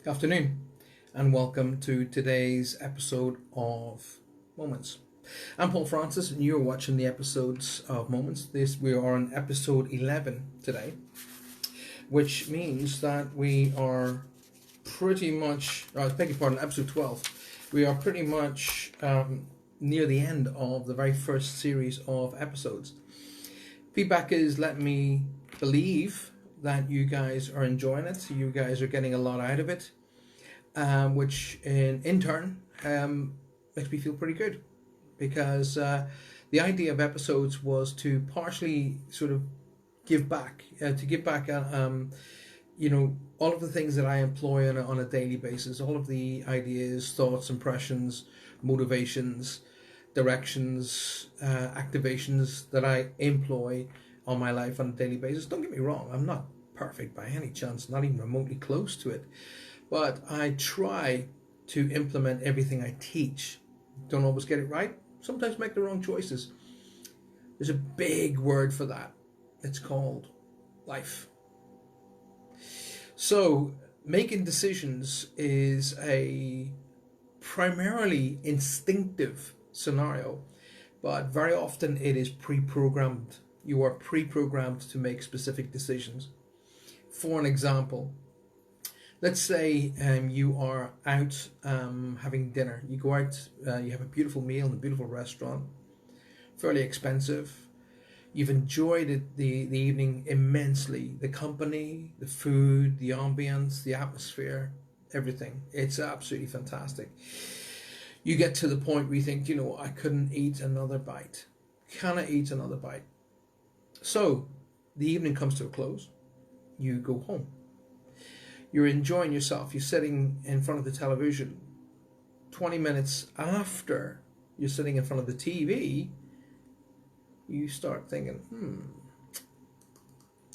Afternoon, and welcome to today's episode of Moments. I'm Paul Francis, and you're watching the episodes of Moments. We are on episode 11 today, which means that we are pretty much, I beg your pardon, episode 12. We are pretty much near the end of the very first series of episodes. Feedback is letting me believe that you guys are enjoying it. You guys are getting a lot out of it, which in turn makes me feel pretty good, because the idea of episodes was to partially sort of give back, all of the things that I employ on a daily basis, all of the ideas, thoughts, impressions, motivations, directions, activations that I employ on my life on a daily basis. Don't get me wrong, I'm not perfect by any chance, not even remotely close to it, but I try to implement everything I teach. Don't always get it right, sometimes make the wrong choices. There's a big word for that. It's called life. So making decisions is a primarily instinctive scenario, but very often it is pre-programmed. You are pre-programmed to make specific decisions. For an example, let's say you are out having dinner. You go out, you have a beautiful meal in a beautiful restaurant, fairly expensive. You've enjoyed the evening immensely. The company, the food, the ambience, the atmosphere, everything. It's absolutely fantastic. You get to the point where you think, I couldn't eat another bite. Can I eat another bite? So the evening comes to a close. You go home. You're enjoying yourself. You're sitting in front of the television. 20 minutes after you're sitting in front of the TV, you start thinking,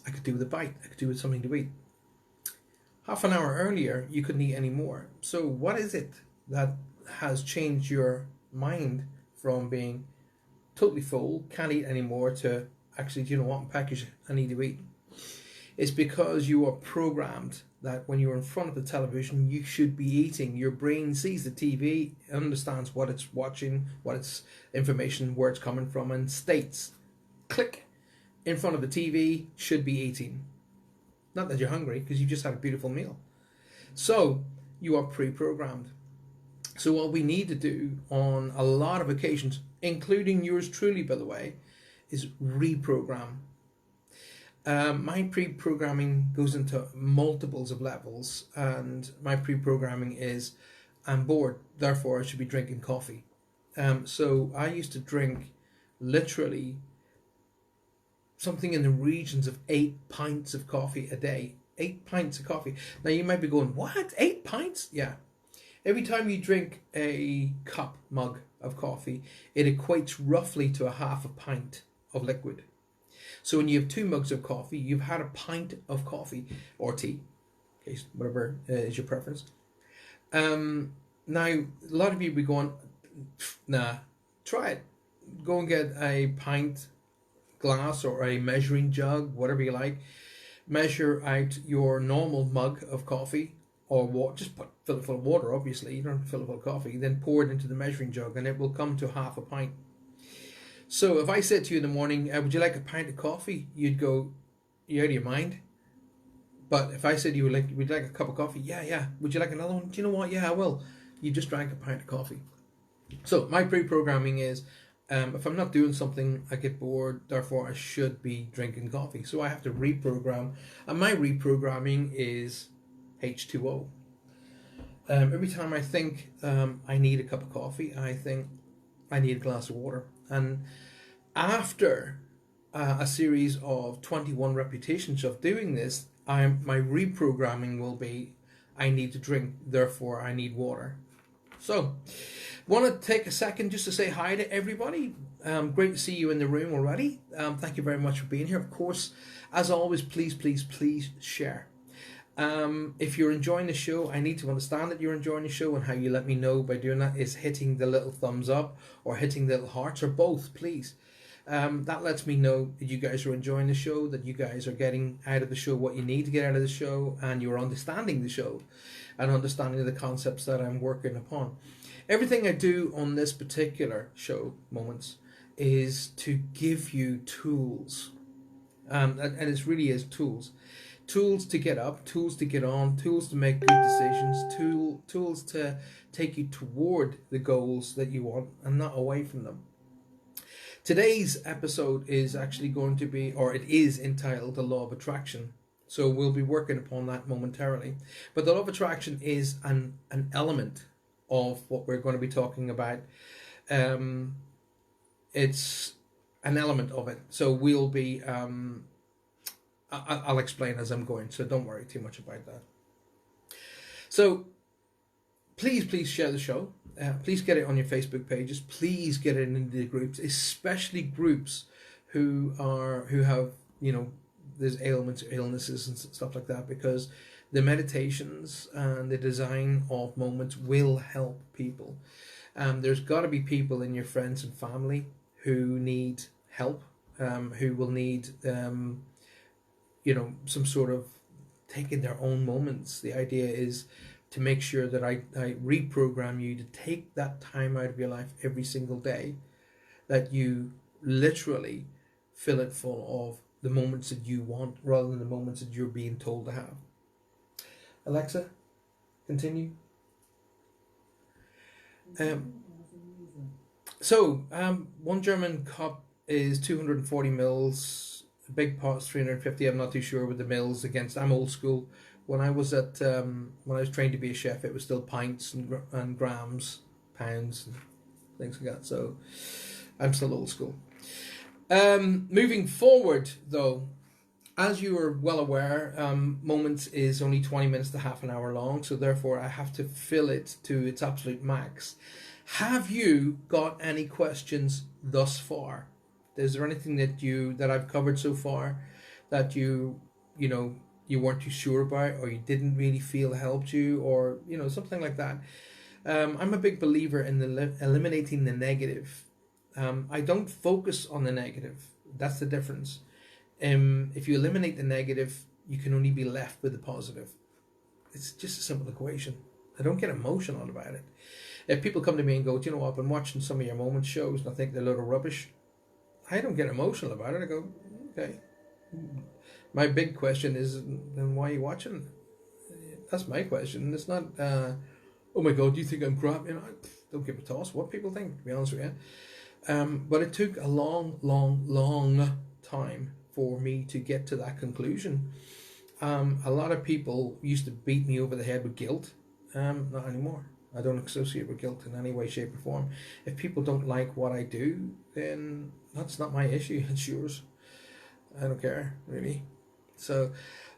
I could do with a bite. I could do with something to eat. Half an hour earlier, you couldn't eat any more. So what is it that has changed your mind from being totally full, can't eat anymore, to actually, package, I need to eat? It's because you are programmed that when you're in front of the television, you should be eating. Your brain sees the TV, understands what it's watching, what its information, where it's coming from, and states, click, in front of the TV, should be eating. Not that you're hungry, because you just had a beautiful meal. So you are pre-programmed. So what we need to do on a lot of occasions, including yours truly, by the way, is reprogram. My pre-programming goes into multiples of levels, and my pre-programming is, I'm bored, therefore I should be drinking coffee. So I used to drink literally something in the regions of 8 pints of coffee a day. 8 pints of coffee. Now you might be going, what? 8 pints? Yeah. Every time you drink a mug of coffee, it equates roughly to a half a pint of liquid. So when you have 2 mugs of coffee, you've had a pint of coffee or tea, whatever is your preference. Now, a lot of you be going, nah, try it. Go and get a pint glass or a measuring jug, whatever you like. Measure out your normal mug of coffee or water. Just fill it full of water, obviously. You don't have to fill it full of coffee. Then pour it into the measuring jug, and it will come to half a pint. So if I said to you in the morning, would you like a pint of coffee? You'd go, you out of your mind? But if I said would you like a cup of coffee? Yeah. Would you like another one? Do you know what? Yeah, I will. You just drank a pint of coffee. So my pre-programming is, if I'm not doing something, I get bored, therefore I should be drinking coffee. So I have to reprogram. And my reprogramming is H2O. Every time I think I need a cup of coffee, I think I need a glass of water. And after a series of 21 repetitions of doing this, my reprogramming will be, I need to drink, therefore I need water. So, want to take a second just to say hi to everybody. Great to see you in the room already. Thank you very much for being here. Of course, as always, please share. If you're enjoying the show, I need to understand that you're enjoying the show, and how you let me know by doing that is hitting the little thumbs up or hitting the little hearts, or both, please. That lets me know that you guys are enjoying the show, that you guys are getting out of the show what you need to get out of the show, and you're understanding the show and understanding the concepts that I'm working upon. Everything I do on this particular show, Moments, is to give you tools. And it really is tools. Tools to get up, tools to get on, tools to make good decisions, tools to take you toward the goals that you want and not away from them. Today's episode is actually going to be, or it is entitled The Law of Attraction. So we'll be working upon that momentarily. But the law of attraction is an element of what we're going to be talking about. It's an element of it. So we'll be, I'll explain as I'm going, so don't worry too much about that. So please share the show. Please get it on your Facebook pages. Please get it into the groups, especially groups who have, there's ailments, illnesses and stuff like that, because the meditations and the design of Moments will help people. There's got to be people in your friends and family who need help, who will need, some sort of taking their own moments. The idea is to make sure that I reprogram you to take that time out of your life every single day, that you literally fill it full of the moments that you want rather than the moments that you're being told to have. Alexa, continue. One German cup is 240 mils. A big pot's 350. I'm not too sure with the mils against. I'm old school. When I was when I was trained to be a chef, it was still pints and grams, pounds, and things like that. So I'm still old school. Moving forward, though, as you are well aware, Moments is only 20 minutes to half an hour long, so therefore I have to fill it to its absolute max. Have you got any questions thus far? Is there anything that I've covered so far that you weren't too sure about, or you didn't really feel helped you, or something like that? I'm a big believer in eliminating the negative. I don't focus on the negative. That's the difference. If you eliminate the negative, you can only be left with the positive. It's just a simple equation. I don't get emotional about it. If people come to me and go, do you know what, I've been watching some of your Moments shows and I think they're a load of rubbish, I don't get emotional about it. I go, okay. My big question is, then why are you watching? That's my question. It's not, oh my God, do you think I'm crap? I don't give a toss what people think, to be honest with you. But it took a long time for me to get to that conclusion. A lot of people used to beat me over the head with guilt. Not anymore. I don't associate with guilt in any way, shape, or form. If people don't like what I do, then that's not my issue. It's yours. I don't care, really. So,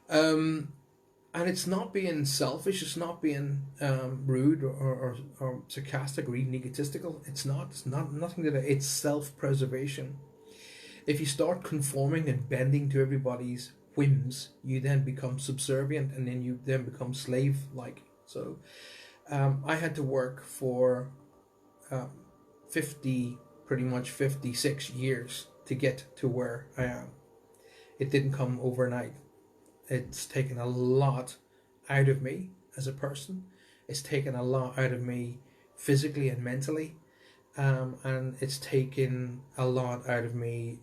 and it's not being selfish. It's not being rude or sarcastic or even egotistical. It's not. It's not nothing to that. It's self-preservation. If you start conforming and bending to everybody's whims, you then become subservient, and then you then become slave-like. So, I had to work for 56 years to get to where I am. It didn't come overnight. It's taken a lot out of me as a person. It's taken a lot out of me physically and mentally. And it's taken a lot out of me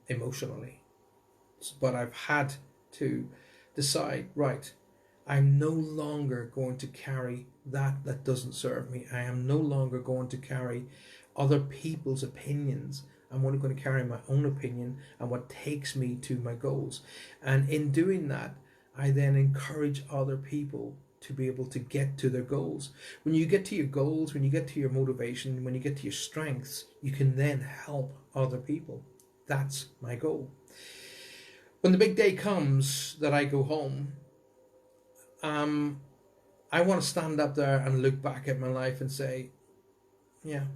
emotionally. But I've had to decide, right, I'm no longer going to carry that doesn't serve me. I am no longer going to carry other people's opinions. I'm only going to carry my own opinion and what takes me to my goals. And in doing that, I then encourage other people to be able to get to their goals. When you get to your goals, when you get to your motivation, when you get to your strengths, you can then help other people. That's my goal. When the big day comes that I go home, I want to stand up there and look back at my life and say, yeah,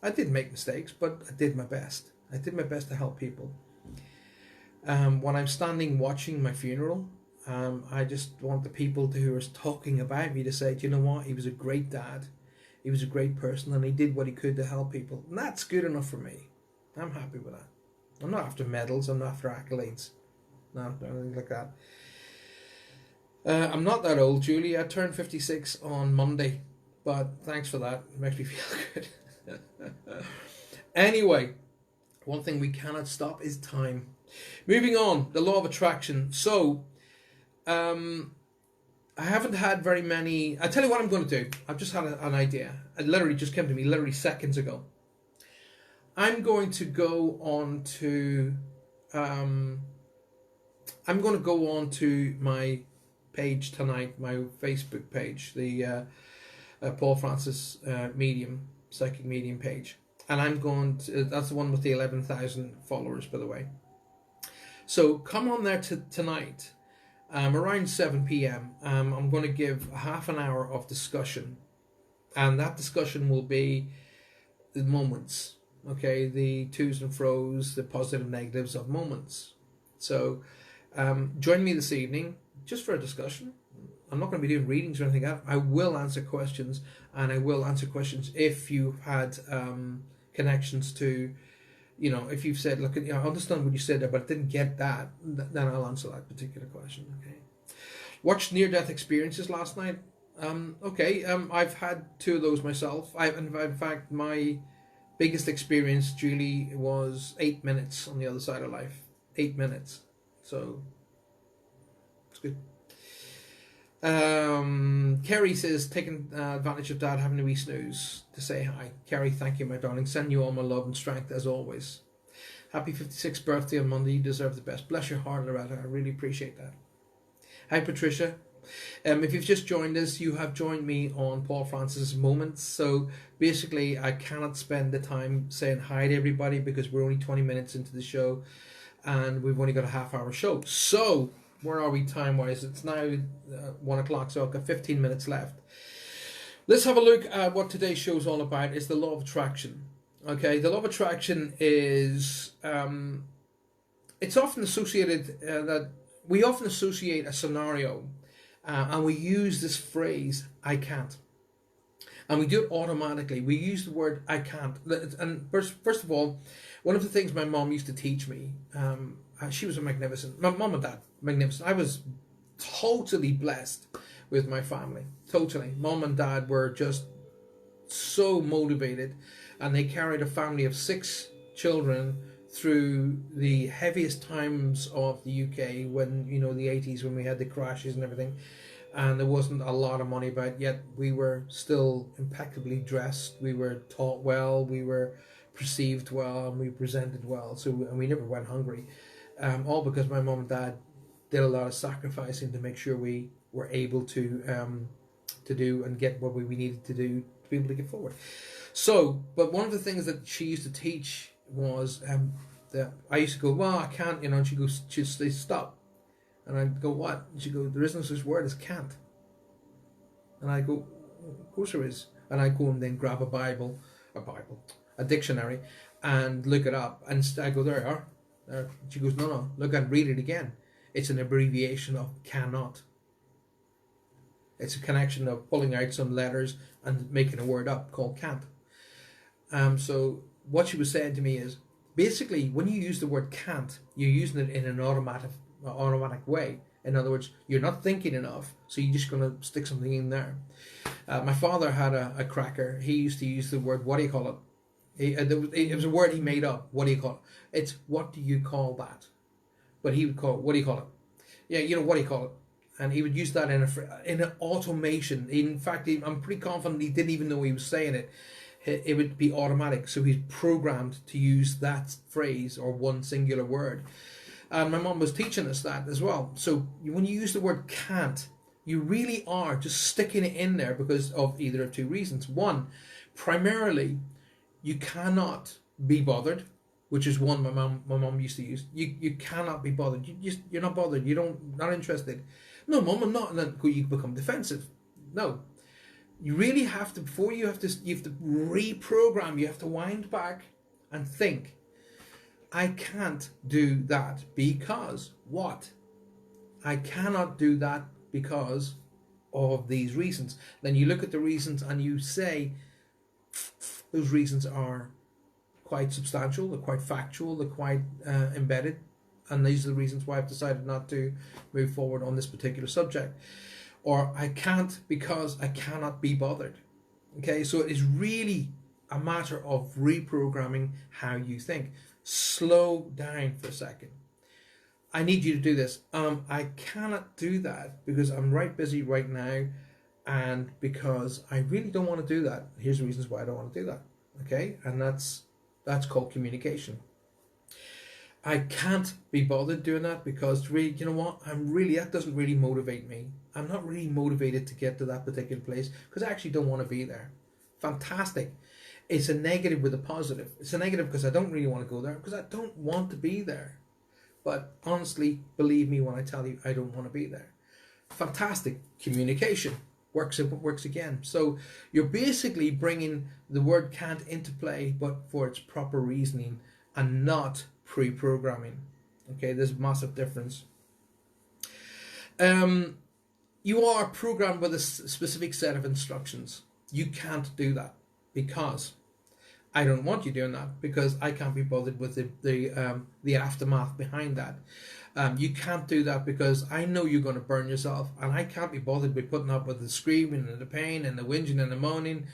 I did make mistakes, but I did my best. I did my best to help people. When I'm standing watching my funeral, I just want the people who are talking about me to say, do you know what? He was a great dad. He was a great person, and he did what he could to help people. And that's good enough for me. I'm happy with that. I'm not after medals. I'm not after accolades. No, anything like that. I'm not that old, Julie. I turned 56 on Monday, but thanks for that. It makes me feel good. Anyway, one thing we cannot stop is time. Moving on, the law of attraction. So, I haven't had very many. I tell you what I'm going to do. I've just had an idea. It literally just came to me literally seconds ago. I'm going to go on to. I'm going to go on to my page tonight, my Facebook page, the Paul Francis psychic medium page, and I'm going to. That's the one with the 11,000 followers, by the way. So come on there tonight. Around 7 p.m. I'm going to give a half an hour of discussion, and that discussion will be the moments, okay, the to's and fro's, the positive and negatives of moments. So join me this evening just for a discussion. I'm not going to be doing readings or anything like that. I will answer questions, and I will answer questions if you've had connections to, if you've said, look, I understand what you said there, but I didn't get that, then I'll answer that particular question. Okay. Watched near-death experiences last night. I've had 2 of those myself. In fact, my biggest experience, Julie, was 8 minutes on the other side of life. 8 minutes. So, it's good. Kerry says, taking advantage of Dad having a wee snooze to say hi. Kerry, thank you, my darling. Send you all my love and strength as always. Happy 56th birthday on Monday. You deserve the best. Bless your heart, Loretta. I really appreciate that. Hi, Patricia. If you've just joined us, you have joined me on Paul Francis Moments. So basically, I cannot spend the time saying hi to everybody because we're only 20 minutes into the show and we've only got a half-hour show. So where are we time-wise? It's now 1 o'clock, so I've got 15 minutes left. Let's have a look at what today's show is all about. It's the law of attraction. Okay, the law of attraction is, it's often associated, that we often associate a scenario and we use this phrase, I can't. And we do it automatically. We use the word I can't. And first of all, one of the things my mom used to teach me, she was my mom and dad, magnificent. I was totally blessed with my family. Totally. Mom and dad were just so motivated, and they carried a family of 6 children through the heaviest times of the UK when, the 80s, when we had the crashes and everything, and there wasn't a lot of money about, yet we were still impeccably dressed, we were taught well, we were perceived well, and we presented well, and we never went hungry, all because my mom and dad did a lot of sacrificing to make sure we were able to do and get what we needed to do to be able to get forward. So, but one of the things that she used to teach was that I used to go, well, I can't, and she'd say, stop. And I'd go, what? And she'd go, there isn't such word as can't. And I go, of course there is. And I go and then grab a dictionary, and look it up. And I go, there you are. There. She goes, no, look and read it again. It's an abbreviation of cannot. It's a connection of pulling out some letters and making a word up called can't. So what she was saying to me is, basically, when you use the word can't, you're using it in an automatic way. In other words, you're not thinking enough, so you're just going to stick something in there. My father had a cracker. He used to use the word, what do you call it? It was a word he made up. What do you call it? It's, what do you call that? But he would call it, what do you call it? Yeah, what do you call it? And he would use that in an automation. In fact, I'm pretty confident he didn't even know he was saying it. It would be automatic. So he's programmed to use that phrase or one singular word. And my mom was teaching us that as well. So when you use the word can't, you really are just sticking it in there because of either of 2 reasons. One, primarily, you cannot be bothered, which is one my mom used to use. You cannot be bothered. You're not bothered. Not interested. No, Mum, I'm not. And then you become defensive. No, you really have to. Before you have to reprogram. You have to wind back and think. I can't do that because what? I cannot do that because of these reasons. Then you look at the reasons and you say those reasons are quite substantial, they're quite factual, they're quite embedded, and these are the reasons why I've decided not to move forward on this particular subject. Or I can't because I cannot be bothered. Okay, so it is really a matter of reprogramming how you think. Slow down for a second. I need you to do this. I cannot do that because I'm right busy right now, and because I really don't want to do that. Here's the reasons why I don't want to do that. Okay, and that's called communication. I can't be bothered doing that because really, you know what? That doesn't really motivate me. I'm not really motivated to get to that particular place because I actually don't want to be there. Fantastic. It's a negative with a positive. It's a negative because I don't really want to go there because I don't want to be there. But honestly, believe me when I tell you I don't want to be there. Fantastic. Communication works again. So you're basically bringing the word can't into play, but for its proper reasoning and not pre-programming. Okay, there's a massive difference. You are programmed with a specific set of instructions. You can't do that because I don't want you doing that because I can't be bothered with the aftermath behind that. You can't do that because I know you're going to burn yourself, and I can't be bothered with putting up with the screaming and the pain and the whinging and the moaning.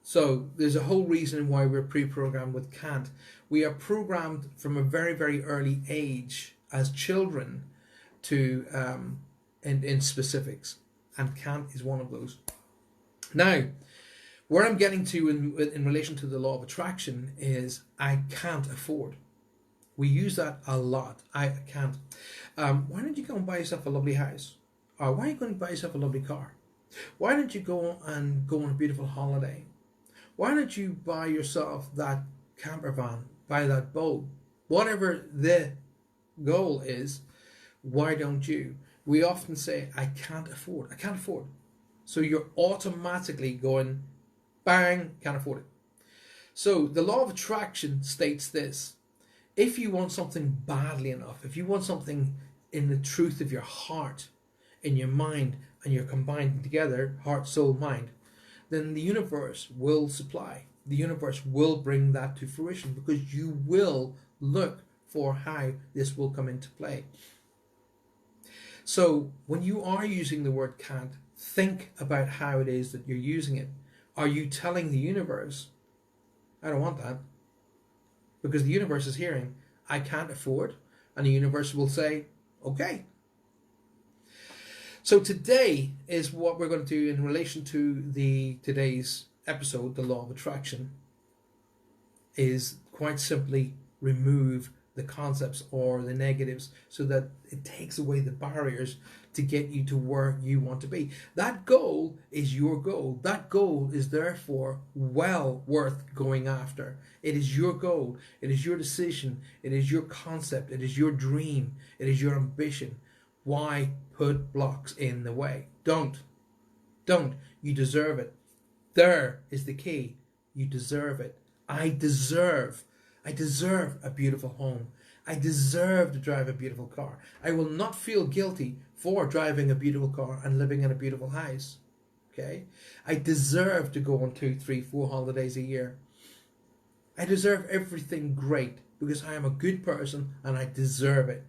So there's a whole reason why we're pre-programmed with can't. We are programmed from a very, very early age as children to in specifics, and can't is one of those. Now, where I'm getting to in relation to the law of attraction is I can't afford. We use that a lot. I can't. Why don't you go and buy yourself a lovely house? Or why are you going to buy yourself a lovely car? Why don't you go on a beautiful holiday? Why don't you buy yourself that camper van, buy that boat? Whatever the goal is, why don't you? We often say, I can't afford. I can't afford. So you're automatically going, bang, can't afford it. So the law of attraction states this. If you want something badly enough, if you want something in the truth of your heart, in your mind, and you're combined together, heart, soul, mind, then the universe will supply. The universe will bring that to fruition because you will look for how this will come into play. So when you are using the word can't, think about how it is that you're using it. Are you telling the universe, I don't want that? Because the universe is hearing, I can't afford, and the universe will say, okay. So today is what we're going to do in relation to today's episode, the law of attraction, is quite simply remove the concepts or the negatives so that it takes away the barriers to get you to where you want to be. That goal is your goal. That goal is therefore well worth going after. It is your goal. It is your decision. It is your concept. It is your dream. It is your ambition. Why put blocks in the way? Don't. You deserve it. There is the key. You deserve it. I deserve a beautiful home. I deserve to drive a beautiful car. I will not feel guilty for driving a beautiful car and living in a beautiful house. Okay? I deserve to go on 2, 3, 4 holidays a year. I deserve everything great because I am a good person and I deserve it.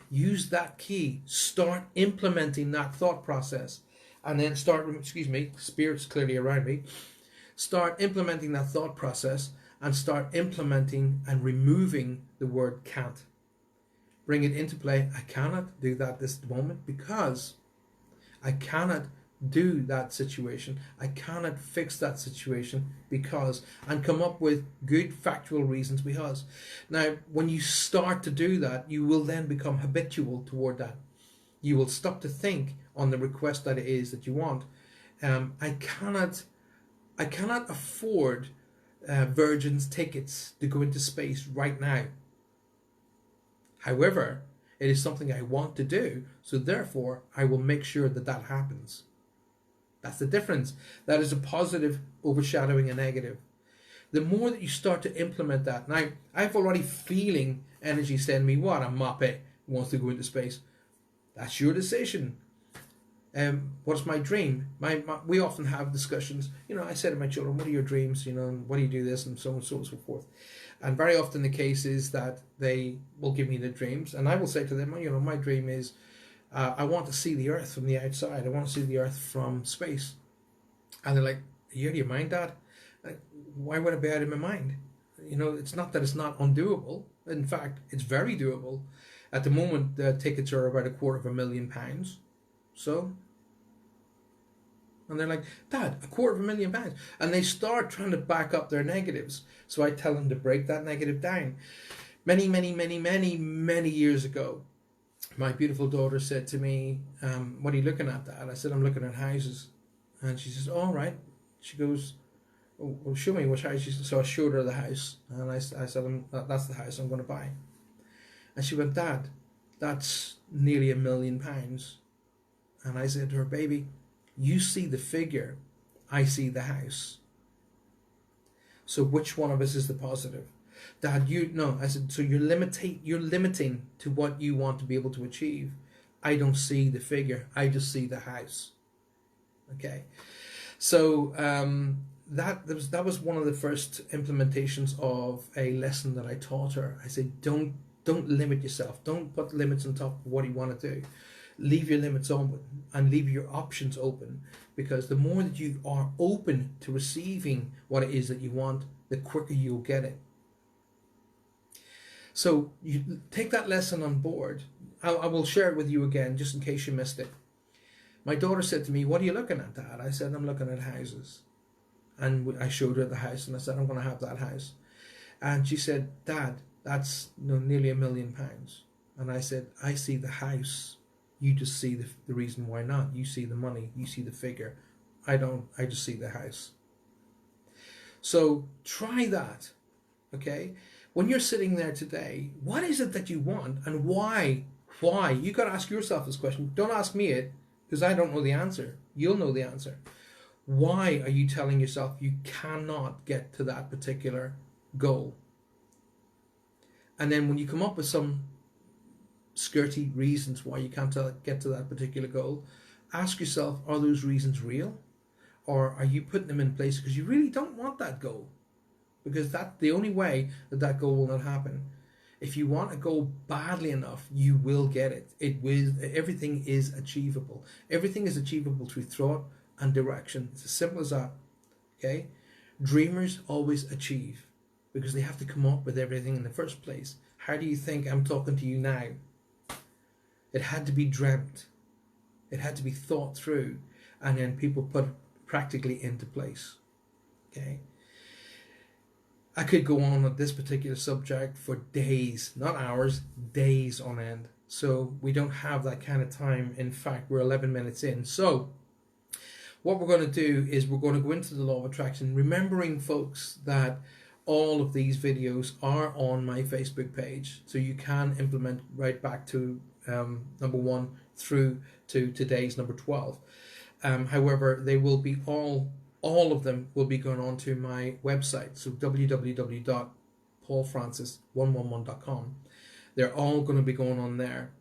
Use that key. Start implementing that thought process. And then spirit's clearly around me. Start implementing that thought process and start implementing and removing the word can't. Bring it into play. I cannot do that this moment because I cannot do that situation. I cannot fix that situation because, and come up with good factual reasons because. Now, when you start to do that, you will then become habitual toward that. You will stop to think on the request that it is that you want. I cannot afford Virgin's tickets to go into space right now. However, it is something I want to do, so therefore I will make sure that that happens. That's the difference. That is a positive overshadowing a negative. The more that you start to implement that, now I've already feeling energy saying to me, what a muppet wants to go into space. That's your decision. What's my dream? We often have discussions. I say to my children, "What are your dreams? What do you do this and so on and so on and so forth." And very often the case is that they will give me their dreams, and I will say to them, "My dream is I want to see the Earth from the outside. I want to see the Earth from space." And they're like, "Are you out of your mind, Dad?" Like, why would I be out of my mind? It's not that it's not undoable. In fact, it's very doable. At the moment, the tickets are about £250,000. So, and they're like, "Dad, £250,000,000," and they start trying to back up their negatives. So I tell them to break that negative down. Many, many, many, many, many years ago, my beautiful daughter said to me, "What are you looking at, Dad?" I said, "I'm looking at houses." And she says, "All right." She goes, "Oh, well, show me which house." So I showed her the house, and I said, "That's the house I'm going to buy." And she went, "Dad, that's nearly £1,000,000. And I said to her, "Baby, you see the figure, I see the house. So which one of us is the positive?" "Dad, no." I said, "So you're limiting to what you want to be able to achieve. I don't see the figure, I just see the house." Okay. So that was one of the first implementations of a lesson that I taught her. I said, don't limit yourself. Don't put limits on top of what you want to do. Leave your limits open and leave your options open, because the more that you are open to receiving what it is that you want, the quicker you'll get it. So you take that lesson on board. I will share it with you again just in case you missed it. My daughter said to me, "What are you looking at, Dad?" I said, "I'm looking at houses." And I showed her the house, and I said, "I'm going to have that house." And she said, "Dad, that's nearly £1,000,000. And I said, "I see the house. You just see the reason why not. You see the money. You see the figure. I don't. I just see the house." So try that, okay? When you're sitting there today, what is it that you want, and why? Why? You got to ask yourself this question. Don't ask me it, because I don't know the answer. You'll know the answer. Why are you telling yourself you cannot get to that particular goal? And then when you come up with some skirty reasons why you can't get to that particular goal, ask yourself, are those reasons real? Or are you putting them in place because you really don't want that goal? Because that's the only way that goal will not happen. If you want a goal badly enough, you will get it. Everything is achievable. Everything is achievable through thought and direction. It's as simple as that. Okay? Dreamers always achieve because they have to come up with everything in the first place. How do you think I'm talking to you now? It had to be dreamt. It had to be thought through, and then people put it practically into place. Okay? I could go on with this particular subject for days, not hours, days on end. So we don't have that kind of time. In fact, we're 11 minutes in. So what we're going to do is we're going to go into the law of attraction, remembering, folks, that all of these videos are on my Facebook page. So you can implement right back to number 1 through to today's number 12. However, they will be all of them will be going on to my website, so www.paulfrancis111.com. They're all going to be going on there.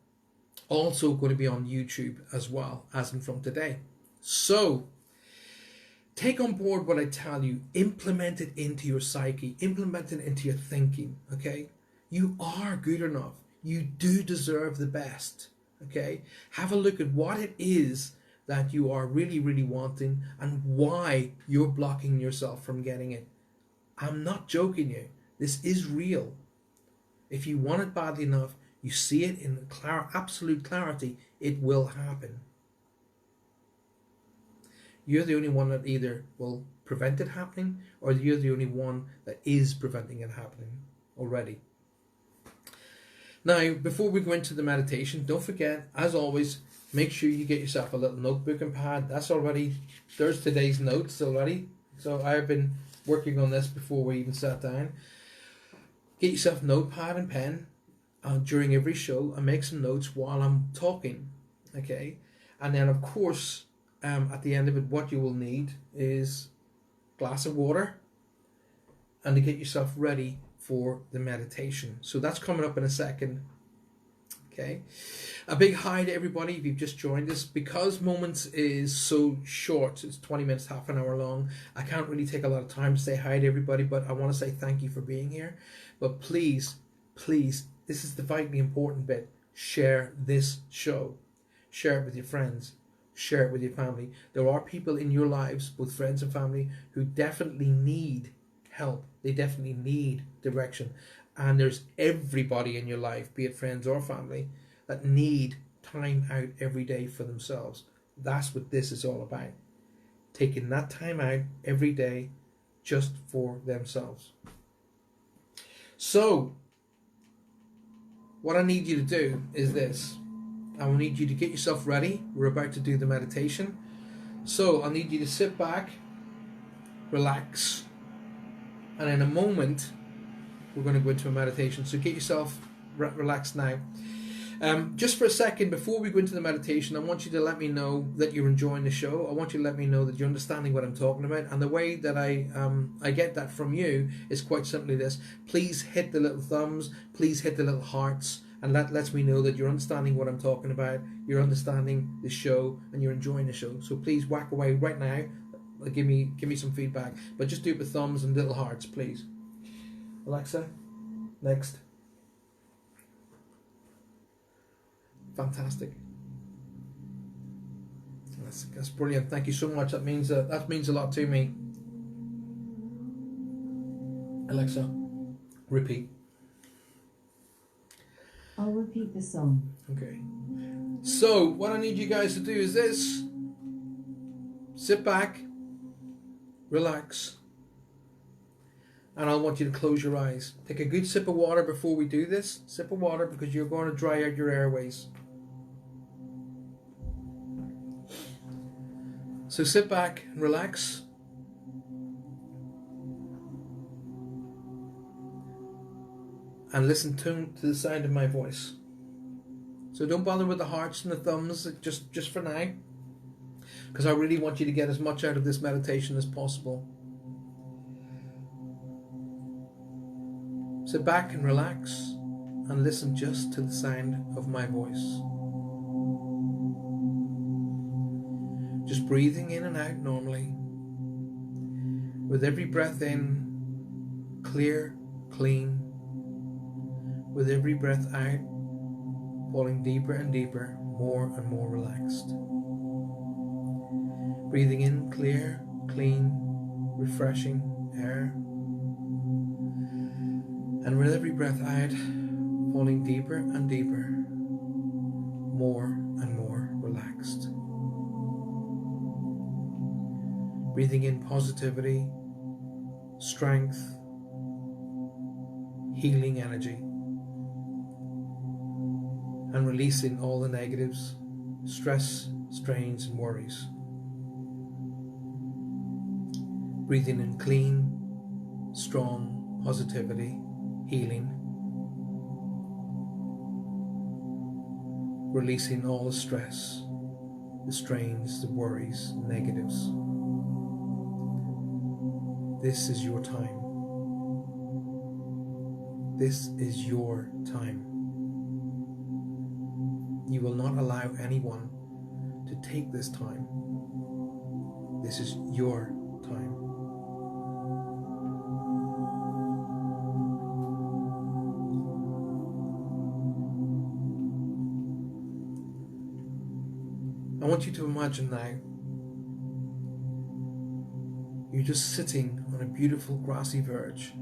Also going to be on YouTube as well, as in from today. So take on board what I tell you, implement it into your psyche, implement it into your thinking, okay? You are good enough. You do deserve the best, okay? Have a look at what it is that you are really, really wanting and why you're blocking yourself from getting it. I'm not joking you. This is real. If you want it badly enough, you see it in absolute clarity, it will happen. You're the only one that either will prevent it happening or you're the only one that is preventing it happening already. Now, before we go into the meditation, don't forget, as always, make sure you get yourself a little notebook and pad. There's today's notes already. So I've been working on this before we even sat down. Get yourself a notepad and pen during every show and make some notes while I'm talking. Okay? And then, of course, at the end of it, what you will need is a glass of water and to get yourself ready for the meditation. So that's coming up in a second. Okay. A big hi to everybody if you've just joined us. Because Moments is so short, it's 20 minutes, half an hour long, I can't really take a lot of time to say hi to everybody, but I want to say thank you for being here. But please, please, this is the vitally important bit. Share this show. Share it with your friends. Share it with your family. There are people in your lives, both friends and family, who definitely need help. They definitely need direction. And there's everybody in your life, be it friends or family, that need time out every day for themselves. That's what this is all about. Taking that time out every day just for themselves. So, what I need you to do is this. I will need you to get yourself ready. We're about to do the meditation. So, I need you to sit back, relax, and in a moment, we're going to go into a meditation. So, get yourself relaxed now. Just for a second, before we go into the meditation, I want you to let me know that you're enjoying the show. I want you to let me know that you're understanding what I'm talking about. And the way that I get that from you is quite simply this. Please hit the little thumbs. Please hit the little hearts. And that lets me know that you're understanding what I'm talking about. You're understanding the show and you're enjoying the show. So please whack away right now. Give me some feedback. But just do it with thumbs and little hearts, please. Alexa, next. Fantastic. That's brilliant. Thank you so much. That means a lot to me. Alexa, repeat. I'll repeat the song. Okay. So what I need you guys to do is this. Sit back, relax, and I want you to close your eyes. Take a good sip of water before we do this. Sip of water because you're going to dry out your airways. So sit back and relax. And listen to the sound of my voice. So don't bother with the hearts and the thumbs, just for now. Because I really want you to get as much out of this meditation as possible. Sit back and relax and listen just to the sound of my voice. Just breathing in and out normally. With every breath in, clear, clean. With every breath out, falling deeper and deeper, more and more relaxed. Breathing in clear, clean, refreshing air. And with every breath out, falling deeper and deeper, more and more relaxed. Breathing in positivity, strength, healing energy. And releasing all the negatives, stress, strains, and worries. Breathing in clean, strong positivity, healing. Releasing all the stress, the strains, the worries, negatives. This is your time. This is your time. You will not allow anyone to take this time. This is your time. I want you to imagine now you're just sitting on a beautiful grassy verge.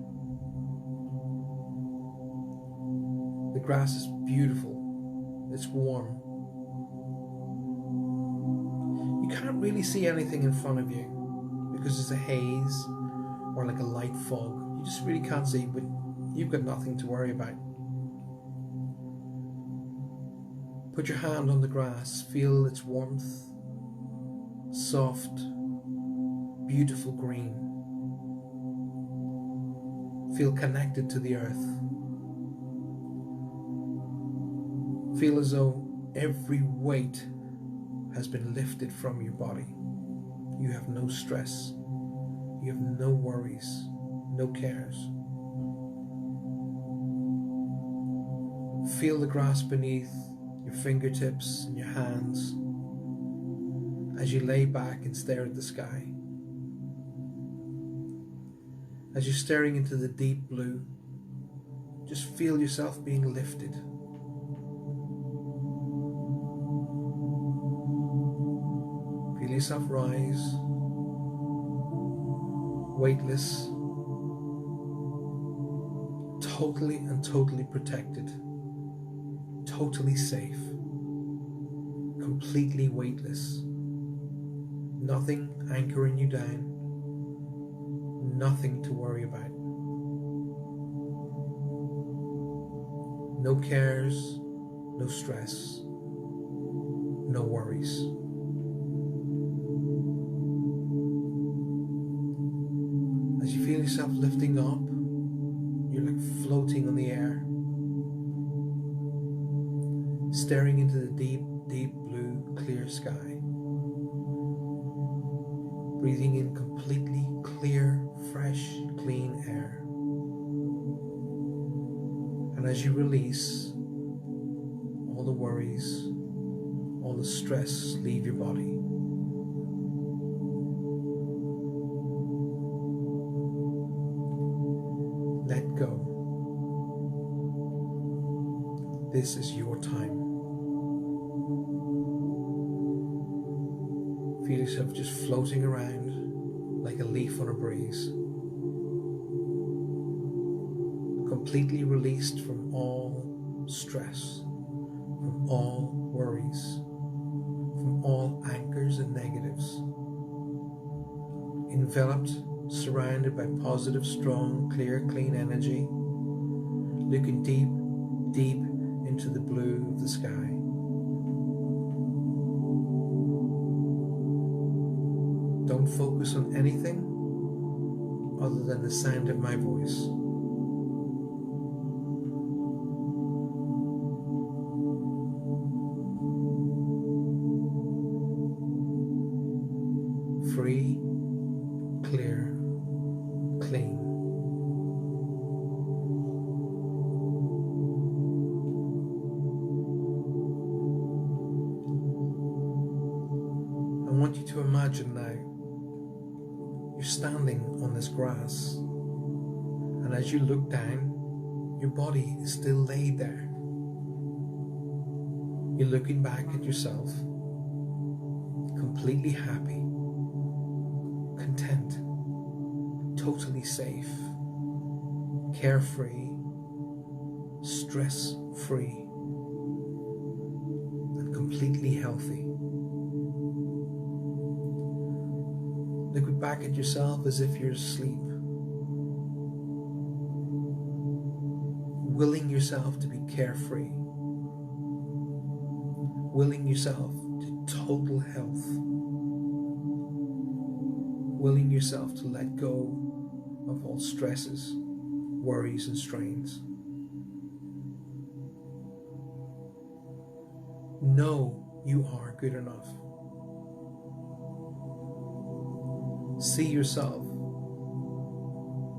The grass is beautiful. It's warm. You can't really see anything in front of you because there's a haze or like a light fog. You just really can't see, but you've got nothing to worry about. Put your hand on the grass, feel its warmth, soft, beautiful green. Feel connected to the earth. Feel as though every weight has been lifted from your body. You have no stress. You have no worries, no cares. Feel the grass beneath your fingertips and your hands as you lay back and stare at the sky. As you're staring into the deep blue, just feel yourself being lifted. Feel yourself rise, weightless, totally protected, totally safe, completely weightless. Nothing anchoring you down, nothing to worry about. No cares, no stress, no worries. As you feel yourself lifting up, you're like floating on the air, staring into the deep blue, clear sky, breathing in completely clear, fresh, clean air. And as you release, all the worries, all the stress leave your body. Let go. This is your time. Feel yourself just floating around like a leaf on a breeze. Completely released from all stress, from all worries, from all anchors and negatives. Enveloped, surrounded by positive, strong, clear, clean energy, looking deep into the blue of the sky. Don't focus on anything other than the sound of my voice. Free, clear, clean. I want you to imagine now you're standing on this grass, and as you look down, your body is still laid there. You're looking back at yourself, completely happy, content, totally safe, carefree, stress-free, and completely healthy. Look back at yourself as if you're asleep, willing yourself to be carefree, willing yourself to total health, willing yourself to let go of all stresses, worries, and strains. Know you are good enough. See yourself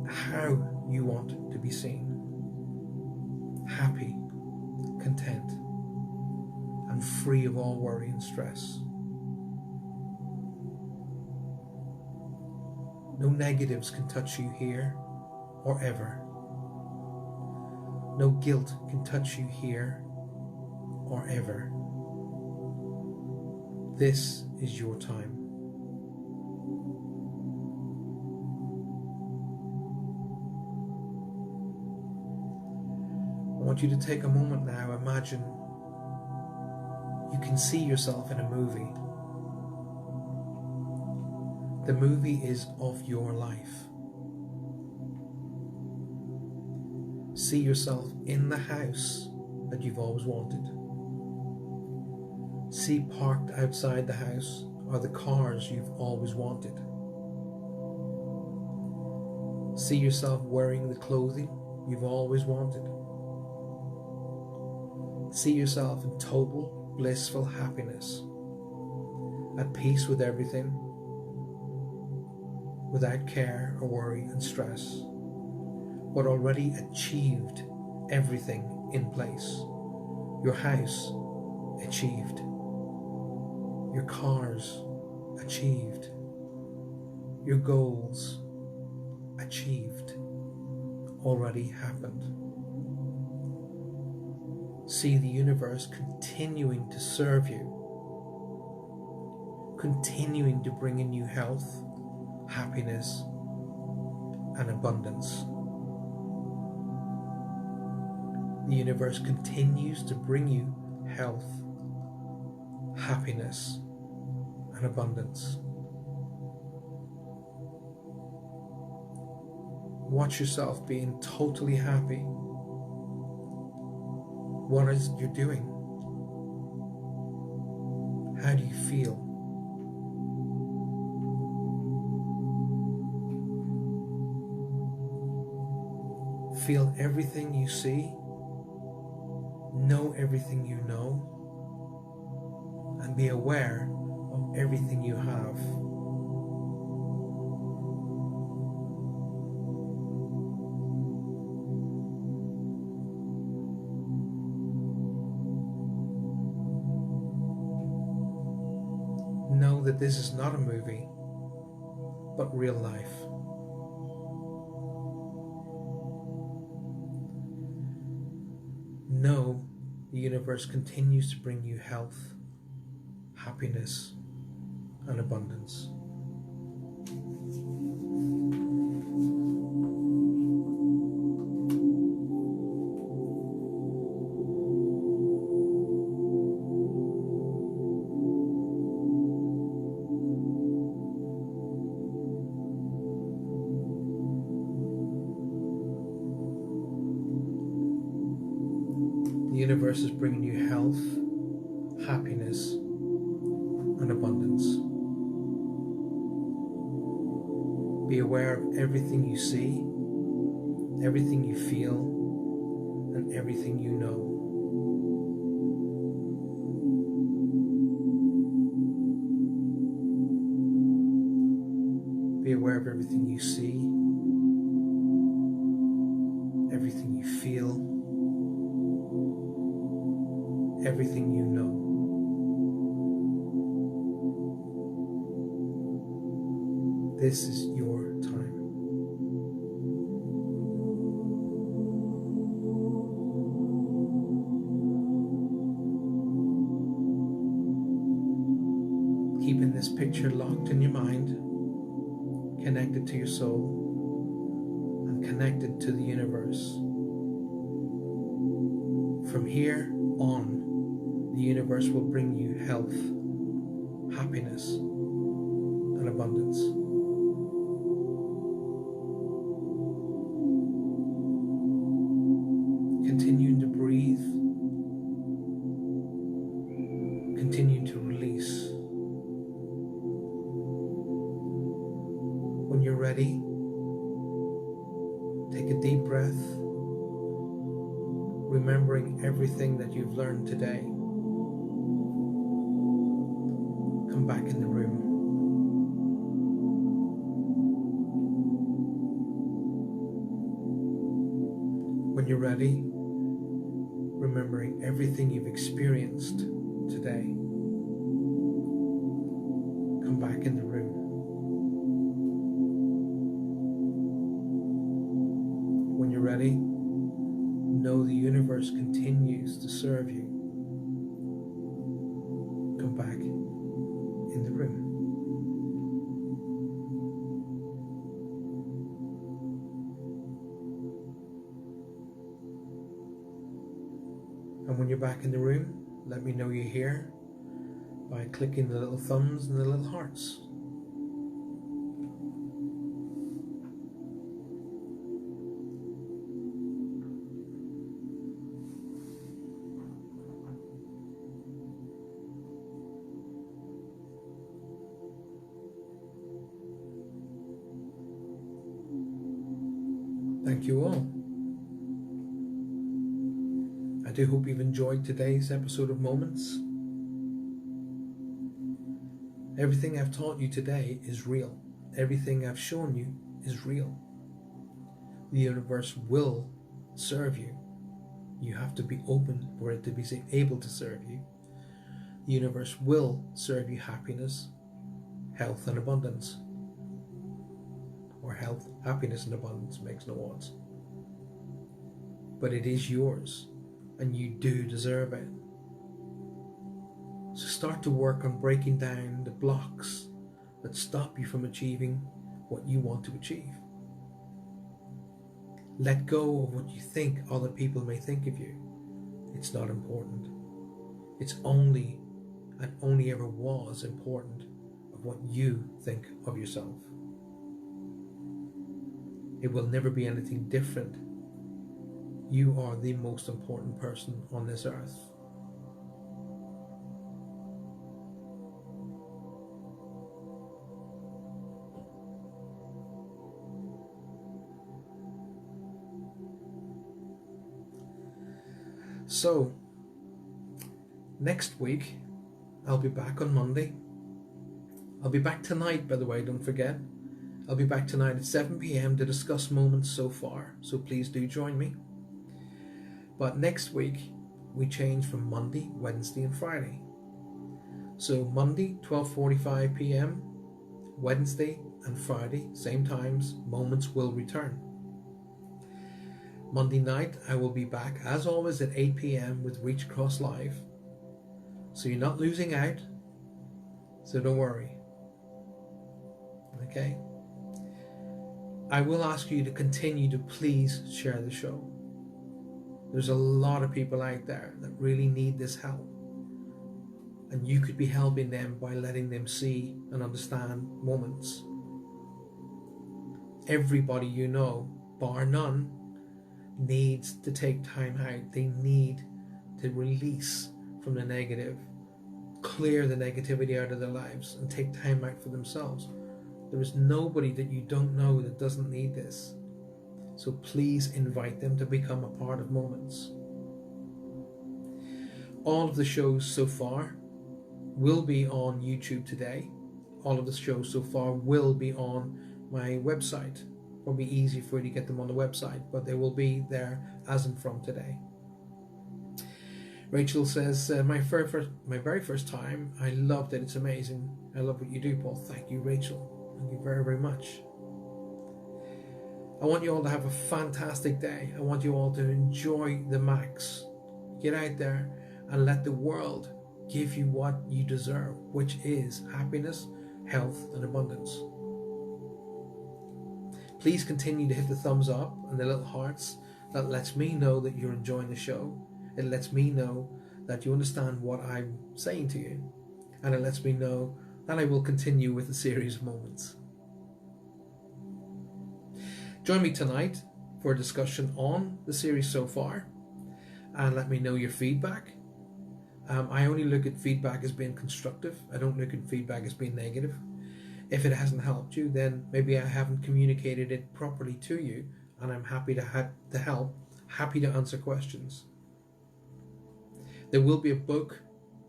how you want to be seen. Happy, content, and free of all worry and stress. No negatives can touch you here or ever. No guilt can touch you here or ever. This is your time. I want you to take a moment now. Imagine you can see yourself in a movie. The movie is of your life. See yourself in the house that you've always wanted. See parked outside the house are the cars you've always wanted. See yourself wearing the clothing you've always wanted. See yourself in total blissful happiness, at peace with everything, without care or worry and stress, but already achieved everything in place. Your house, achieved. Your cars, achieved. Your goals, achieved. Already happened. See the universe continuing to serve you, continuing to bring in you health, happiness, and abundance. The universe continues to bring you health, happiness, and abundance. Watch yourself being totally happy. What is it you're doing? How do you feel? Feel everything you see, know everything you know, and be aware of everything you have. Know that this is not a movie, but real life. Know the universe continues to bring you health, happiness, and abundance. The universe is bringing you health, happiness, and abundance. Be aware of everything you see, everything you feel, and everything you know. Be aware of everything you see, everything you feel, everything you know. This is your time. Keeping this picture locked in your mind, connected to your soul, and connected to the universe. From here on, the universe will bring you health, happiness, and abundance. Continuing to breathe, continue to release. When you're ready, take a deep breath, remembering everything that you've learned today. Come back in the room. When you're ready, remembering everything you've experienced today. Come back in the room. When you're ready, know the universe continues to serve you. Come back in the room. And when you're back in the room, let me know you're here by clicking the little thumbs and the little hearts. Thank you all. I do hope you've enjoyed today's episode of Moments. Everything I've taught you today is real. Everything I've shown you is real. The universe will serve you. You have to be open for it to be able to serve you. The universe will serve you happiness, health, and abundance. Or health, happiness, and abundance makes no odds. But it is yours, and you do deserve it. So start to work on breaking down the blocks that stop you from achieving what you want to achieve. Let go of what you think other people may think of you. It's not important. It's only, and only ever was important, of what you think of yourself. It will never be anything different. You are the most important person on this earth. So, next week, I'll be back on Monday. I'll be back tonight, by the way, don't forget. I'll be back tonight at 7 p.m. to discuss moments so far, so please do join me. But next week, we change from Monday, Wednesday, and Friday. So Monday, 12:45 p.m., Wednesday and Friday, same times, moments will return. Monday night, I will be back, as always, at 8 p.m. with Reach Across Live. So you're not losing out, so don't worry. Okay? I will ask you to continue to please share the show. There's a lot of people out there that really need this help. And you could be helping them by letting them see and understand moments. Everybody you know, bar none, needs to take time out. They need to release from the negative, clear the negativity out of their lives, and take time out for themselves. There is nobody that you don't know that doesn't need this. So please invite them to become a part of Moments. All of the shows so far will be on YouTube today. All of the shows so far will be on my website. Probably easy for you to get them on the website, but they will be there as and from today. Rachel says, my very first time, I loved it. It's amazing. I love what you do, Paul. Thank you, Rachel. Thank you very, very much. I want you all to have a fantastic day. I want you all to enjoy the max. Get out there and let the world give you what you deserve, which is happiness, health, and abundance. Please continue to hit the thumbs up and the little hearts. That lets me know that you're enjoying the show. It lets me know that you understand what I'm saying to you. And it lets me know that I will continue with the series of moments. Join me tonight for a discussion on the series so far. And let me know your feedback. I only look at feedback as being constructive. I don't look at feedback as being negative. If it hasn't helped you, then maybe I haven't communicated it properly to you, and I'm happy to help, happy to answer questions. There will be a book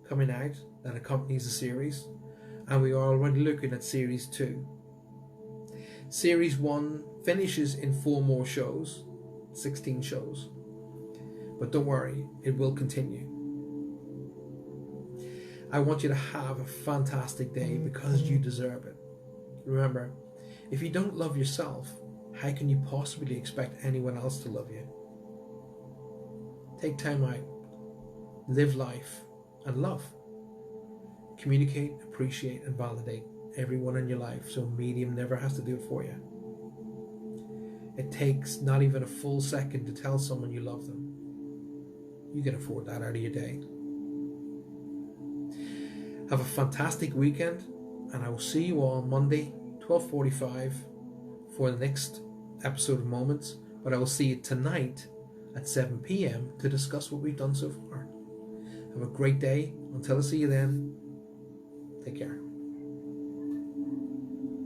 coming out that accompanies the series, and we are already looking at Series 2. Series 1 finishes in 4 more shows, 16 shows. But don't worry, it will continue. I want you to have a fantastic day because you deserve it. Remember, if you don't love yourself, how can you possibly expect anyone else to love you? Take time out, live life, and love. Communicate, appreciate, and validate everyone in your life so Medium never has to do it for you. It takes not even a full second to tell someone you love them. You can afford that out of your day. Have a fantastic weekend, and I will see you all Monday, 12:45, for the next episode of Moments. But I will see you tonight at 7 p.m. to discuss what we've done so far. Have a great day. Until I see you then, take care.